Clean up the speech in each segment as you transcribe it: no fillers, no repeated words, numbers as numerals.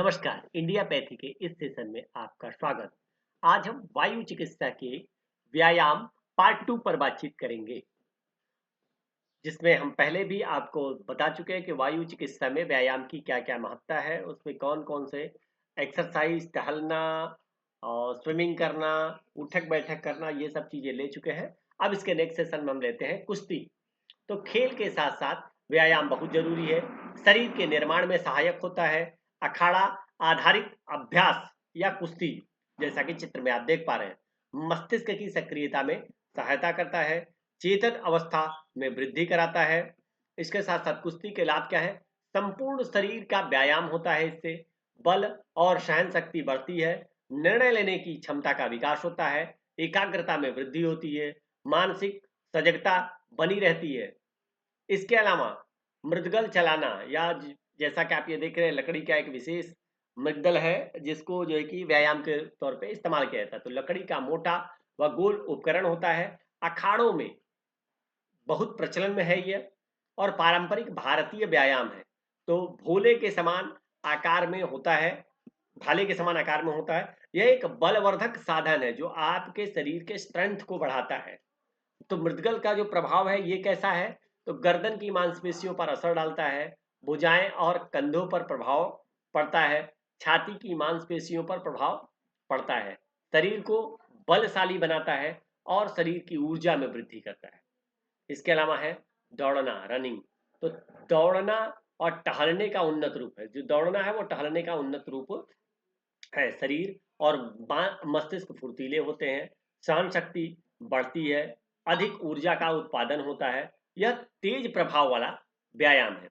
नमस्कार, इंडियापैथी के इस सेशन में आपका स्वागत। आज हम वायु चिकित्सा के व्यायाम पार्ट 2 पर बातचीत करेंगे, जिसमें हम पहले भी आपको बता चुके हैं कि वायु चिकित्सा में व्यायाम की क्या-क्या महत्ता है, उसमें कौन-कौन से एक्सरसाइज, टहलना और स्विमिंग करना, उठक-बैठक करना, ये सब चीज़ें ले चुके हैं। अब इसके नेक्स्ट सेशन में हम लेते हैं कुश्ती। तो खेल के साथ-साथ व्यायाम बहुत ज़रूरी है, शरीर के निर्माण में सहायक होता है। अखाड़ा आधारित अभ्यास या कुश्ती, जैसा कि चित्र में आप देख पा रहे हैं, मस्तिष्क की सक्रियता में सहायता करता है, चेतन अवस्था में वृद्धि कराता है। इसके साथ-साथ कुश्ती के लाभ क्या है? संपूर्ण शरीर का व्यायाम होता है इससे, बल और सहन शक्ति बढ़ती है, निर्णय लेने की क्षमता का विकास होता है, एकाग्रता में वृद्धि होती है, मानसिक सजगता बनी रहती है। इसके अलावा मृदगल चलाना या जैसा कि आप ये देख रहे हैं, लकड़ी का एक विशेष मृदगल है जिसको जो है कि व्यायाम के तौर पे इस्तेमाल किया जाता है। तो लकड़ी का मोटा व गोल उपकरण होता है। अखाड़ों में बहुत प्रचलन में है ये और पारंपरिक भारतीय व्यायाम है। तो भोले के समान आकार में होता है, भाले के समान आकार में होता है। यह एक बलवर्धक साधन है जो आपके शरीर के स्ट्रेंथ को बढ़ाता है। तो मृदगल का जो प्रभाव है ये कैसा है? तो गर्दन की मांसपेशियों पर असर डालता है, भुजाएं और कंधों पर प्रभाव पड़ता है, छाती की मांसपेशियों पर प्रभाव पड़ता है, शरीर को बलशाली बनाता है और शरीर की ऊर्जा में वृद्धि करता है। इसके अलावा है दौड़ना, रनिंग। तो दौड़ना और टहलने का उन्नत रूप है। जो दौड़ना है वो टहलने का उन्नत रूप है। शरीर और मस्तिष्क फुर्तीले होते हैं, सहन शक्ति बढ़ती है, अधिक ऊर्जा का उत्पादन होता है। यह तेज प्रभाव वाला व्यायाम है।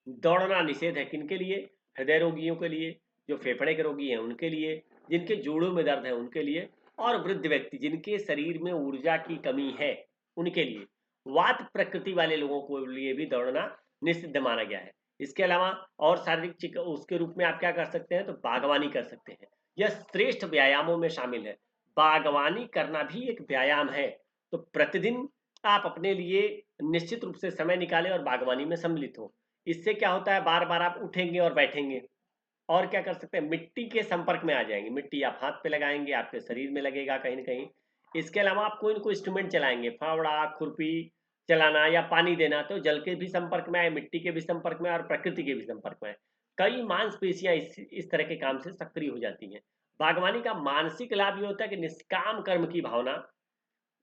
दौड़ना निषेध है किनके लिए? हृदय रोगियों के लिए, जो फेफड़े के रोगी हैं उनके लिए, जिनके जोड़ों में दर्द है उनके लिए, और वृद्ध व्यक्ति जिनके शरीर में ऊर्जा की कमी है उनके लिए। वात प्रकृति वाले लोगों के लिए भी दौड़ना निषिद्ध माना गया है। इसके अलावा और शारीरिक उसके रूप में आप क्या कर सकते हैं? तो बागवानी कर सकते हैं। यह श्रेष्ठ व्यायामों में शामिल है। बागवानी करना भी एक व्यायाम है। तो प्रतिदिन आप अपने लिए निश्चित रूप से समय निकालें और बागवानी में सम्मिलित हो। इससे क्या होता है, बार बार आप उठेंगे और बैठेंगे। और क्या कर सकते हैं, मिट्टी के संपर्क में आ जाएंगे। मिट्टी आप हाथ पे लगाएंगे, आपके शरीर में लगेगा कहीं ना कहीं। इसके अलावा आप कोई ना कोई इंस्ट्रूमेंट चलाएंगे, फावड़ा, खुरपी चलाना या पानी देना, तो जल के भी संपर्क में आए, मिट्टी के भी संपर्क में और प्रकृति के भी संपर्क में आए। कई मांसपेशियां इस तरह के काम से सक्रिय हो जाती हैं। बागवानी का मानसिक लाभ ये होता है कि निष्काम कर्म की भावना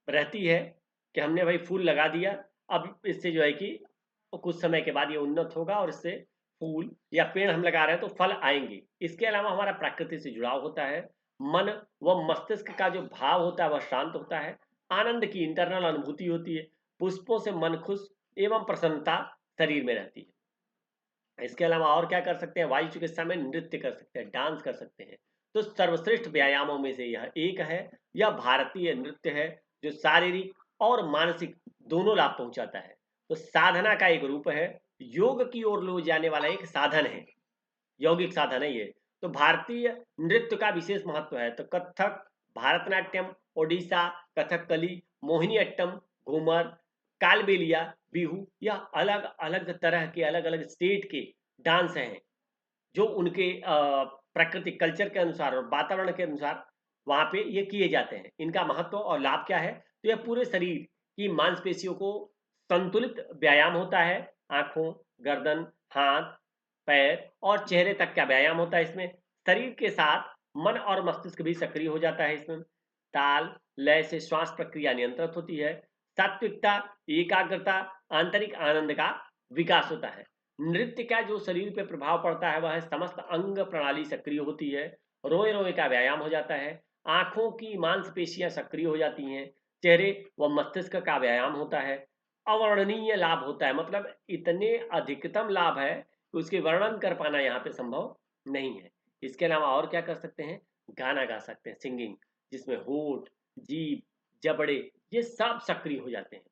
रहती है कि हमने भाई फूल लगा दिया, अब इससे जो है कि कुछ समय के बाद ये उन्नत होगा और इससे फूल या पेड़ हम लगा रहे हैं तो फल आएंगे। इसके अलावा हमारा प्रकृति से जुड़ाव होता है, मन व मस्तिष्क का जो भाव होता है वह शांत होता है, आनंद की इंटरनल अनुभूति होती है, पुष्पों से मन खुश एवं प्रसन्नता शरीर में रहती है। इसके अलावा और क्या कर सकते हैं? वायु चिकित्सा में नृत्य कर सकते हैं, डांस कर सकते हैं। तो सर्वश्रेष्ठ व्यायामों में से यह एक है। यह भारतीय नृत्य है जो शारीरिक और मानसिक दोनों लाभ पहुंचाता है। तो साधना का एक रूप है, योग की ओर ले जाने वाला एक साधन है, यौगिक साधन है ये। तो भारतीय नृत्य का विशेष महत्व है। तो कथक, भारतनाट्यम, ओडिशा, कथकली, मोहिनीअट्टम, घूमर, कालबेलिया, बिहू, यह अलग अलग तरह के अलग अलग स्टेट के डांस हैं जो उनके प्राकृतिक कल्चर के अनुसार और वातावरण के अनुसार वहाँ पे ये किए जाते हैं। इनका महत्व और लाभ क्या है? तो यह पूरे शरीर की मांसपेशियों को संतुलित व्यायाम होता है। आँखों, गर्दन, हाथ, पैर और चेहरे तक का व्यायाम होता है इसमें। शरीर के साथ मन और मस्तिष्क भी सक्रिय हो जाता है इसमें। ताल, लय से श्वास प्रक्रिया नियंत्रित होती है। सात्विकता, एकाग्रता, आंतरिक आनंद का विकास होता है। नृत्य का जो शरीर पे प्रभाव पड़ता है वह समस्त अंग प्रणाली सक्रिय होती है। रोए रोए का व्यायाम हो जाता है। आंखों की मांसपेशियां सक्रिय हो जाती हैं। चेहरे व मस्तिष्क का व्यायाम होता है। अवर्णनीय लाभ होता है, मतलब इतने अधिकतम लाभ है कि उसके वर्णन कर पाना यहाँ पे संभव नहीं है। इसके अलावा और क्या कर सकते हैं? गाना गा सकते हैं, सिंगिंग, जिसमें होठ, जीभ, जबड़े, ये सब सक्रिय हो जाते हैं।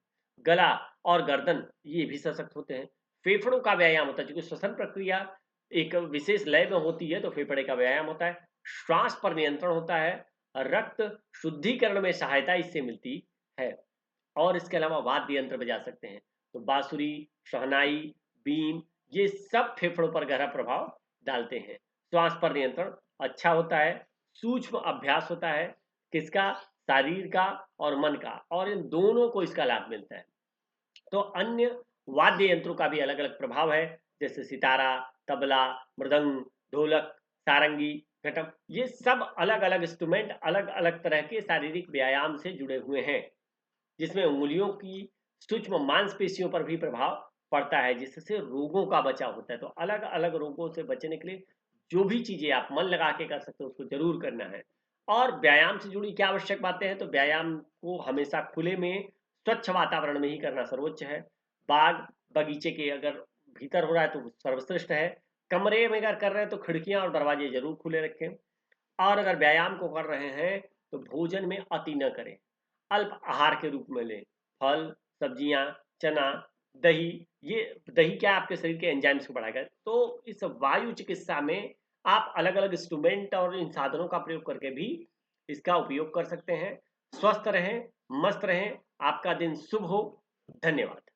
गला और गर्दन ये भी सशक्त होते हैं। फेफड़ों का व्यायाम होता है, क्योंकि श्वसन प्रक्रिया एक विशेष लय में होती है, तो फेफड़े का व्यायाम होता है। श्वास पर नियंत्रण होता है। रक्त शुद्धिकरण में सहायता इससे मिलती है। और इसके अलावा वाद्य यंत्र बजा सकते हैं। तो बांसुरी, शहनाई, बीन, ये सब फेफड़ों पर गहरा प्रभाव डालते हैं। श्वास पर नियंत्रण अच्छा होता है, सूक्ष्म अभ्यास होता है, किसका? शरीर का और मन का, और इन दोनों को इसका लाभ मिलता है। तो अन्य वाद्य यंत्रों का भी अलग-अलग प्रभाव है, जैसे सितारा, तबला, मृदंग, ढोलक, सारंगी, घटम, ये सब अलग-अलग इंस्ट्रूमेंट अलग-अलग तरह के शारीरिक व्यायाम से जुड़े हुए हैं, जिसमें उँगलियों की सूक्ष्म मांसपेशियों पर भी प्रभाव पड़ता है, जिससे रोगों का बचाव होता है। तो अलग-अलग रोगों से बचने के लिए जो भी चीज़ें आप मन लगा के कर सकते हो, उसको ज़रूर करना है। और व्यायाम से जुड़ी क्या आवश्यक बातें हैं? तो व्यायाम को हमेशा खुले में, स्वच्छ वातावरण में ही करना सर्वोच्च है। बाग, बगीचे के अगर भीतर हो रहा है तो वो सर्वश्रेष्ठ है। कमरे में अगर कर रहे हैं तो खिड़कियाँ और दरवाजे ज़रूर खुले रखें। और अगर व्यायाम को कर रहे हैं तो भोजन में अति न करें, अल्प आहार के रूप में लें। फल, सब्जियां, चना, दही, ये दही क्या है, आपके शरीर के एंजाइम्स को बढ़ाएगा। तो इस वायु चिकित्सा में आप अलग अलग इंस्ट्रूमेंट और इन साधनों का प्रयोग करके भी इसका उपयोग कर सकते हैं। स्वस्थ रहें, मस्त रहें, आपका दिन शुभ हो। धन्यवाद।